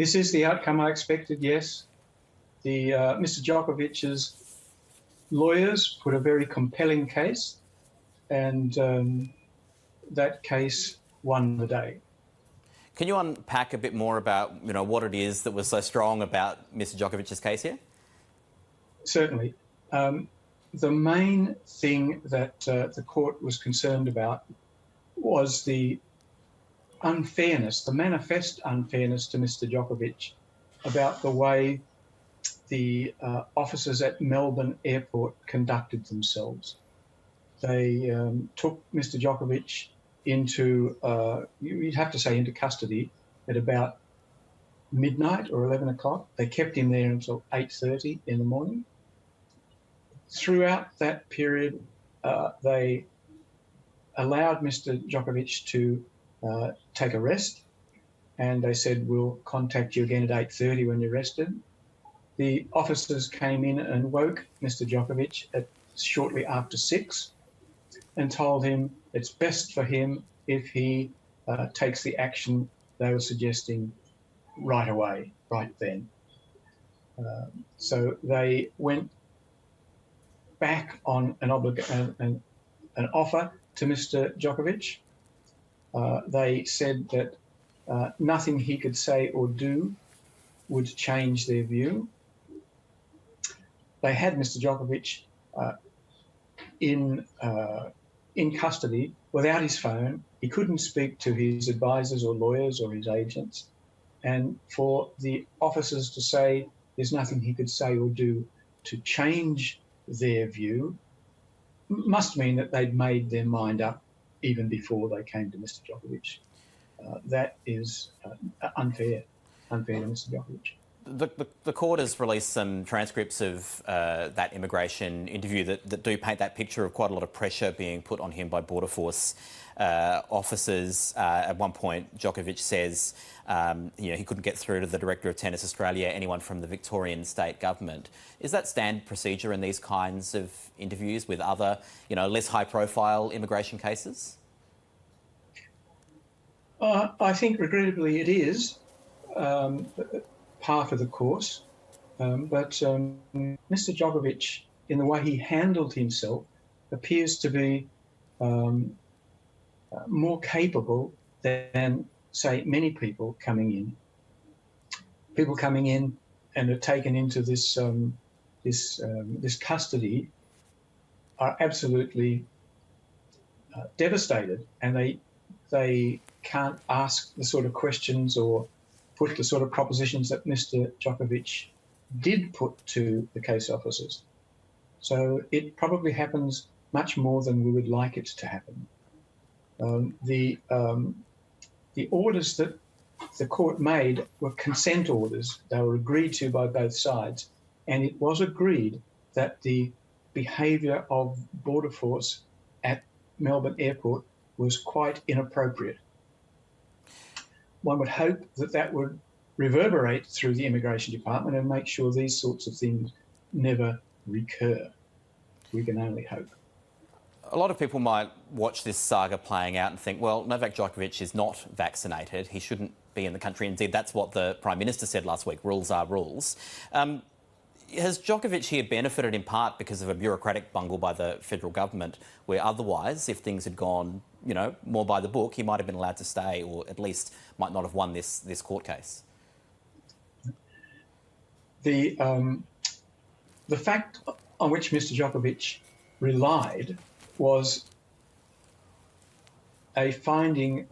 This is the outcome I expected, yes. Mr. Djokovic's lawyers put a very compelling case, and that case won the day. Can you unpack a bit more about, what it is that was so strong about Mr. Djokovic's case here? Certainly. The main thing that the court was concerned about was the unfairness, the manifest unfairness to Mr. Djokovic about the way the officers at Melbourne Airport conducted themselves. They took Mr. Djokovic into, you'd have to say into custody at about midnight or 11 o'clock. They kept him there until 8:30 in the morning. Throughout that period, they allowed Mr. Djokovic to take a rest, and they said, we'll contact you again at 8:30 when you're rested. The officers came in and woke Mr. Djokovic at shortly after 6 and told him it's best for him if he takes the action they were suggesting right away, right then. So they went back on an offer to Mr. Djokovic. They said that nothing he could say or do would change their view. They had Mr. Djokovic in custody without his phone. He couldn't speak to his advisors or lawyers or his agents. And for the officers to say there's nothing he could say or do to change their view must mean that they'd made their mind up even before they came to Mr. Djokovic. That is unfair to Mr. Djokovic. The court has released some transcripts of that immigration interview that do paint that picture of quite a lot of pressure being put on him by Border Force officers. At one point, Djokovic says he couldn't get through to the Director of Tennis Australia, anyone from the Victorian state government. Is that standard procedure in these kinds of interviews with other, less high-profile immigration cases? I think, regrettably, it is part of the course. But Mr. Djokovic, in the way he handled himself, appears to be more capable than, say, many people coming in. People coming in and are taken into this custody are absolutely devastated, and they can't ask the sort of questions or put the sort of propositions that Mr. Djokovic did put to the case officers. So it probably happens much more than we would like it to happen. The orders that the court made were consent orders. They were agreed to by both sides, and it was agreed that the behaviour of Border Force at Melbourne Airport was quite inappropriate. One would hope that that would reverberate through the Immigration Department and make sure these sorts of things never recur. We can only hope. A lot of people might watch this saga playing out and think, well, Novak Djokovic is not vaccinated. He shouldn't be in the country. Indeed, that's what the Prime Minister said last week. Rules are rules. Has Djokovic here benefited in part because of a bureaucratic bungle by the federal government, where otherwise, if things had gone, more by the book, he might have been allowed to stay, or at least might not have won this court case? The fact on which Mr. Djokovic relied was a finding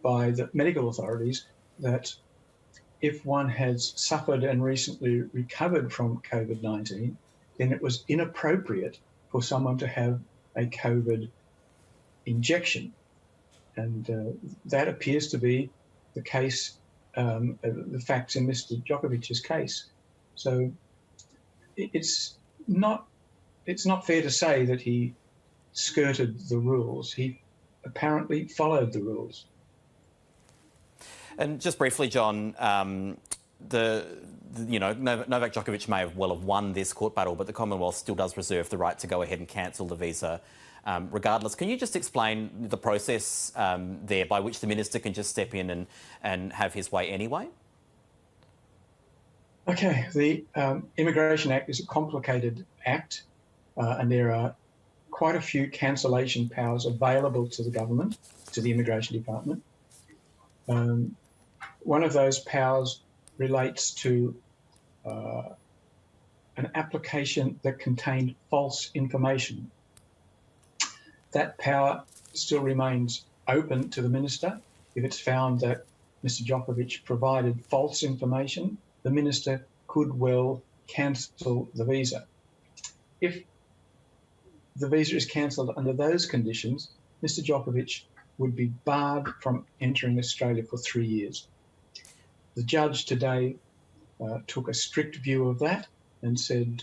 by the medical authorities that if one has suffered and recently recovered from COVID-19, then it was inappropriate for someone to have a COVID injection. And that appears to be the case, the facts in Mr. Djokovic's case. So it's not fair to say that he skirted the rules. He apparently followed the rules. And just briefly, John, Novak Djokovic may have won this court battle, but the Commonwealth still does reserve the right to go ahead and cancel the visa regardless. Can you just explain the process there by which the minister can just step in and have his way anyway? Okay, the Immigration Act is a complicated act, and there are quite a few cancellation powers available to the government, to the Immigration Department. One of those powers relates to an application that contained false information. That power still remains open to the minister. If it's found that Mr. Djokovic provided false information, the minister could well cancel the visa. If the visa is cancelled under those conditions, Mr. Djokovic would be barred from entering Australia for 3 years. The judge today took a strict view of that and said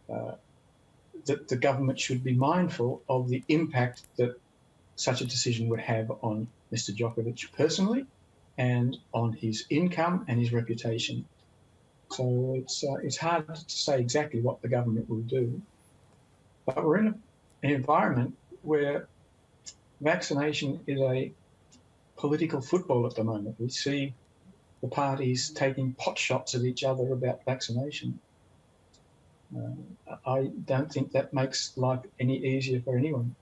that the government should be mindful of the impact that such a decision would have on Mr. Djokovic personally and on his income and his reputation. So it's hard to say exactly what the government will do. But we're in an environment where vaccination is a political football at the moment. We see the parties taking pot shots at each other about vaccination. I don't think that makes life any easier for anyone.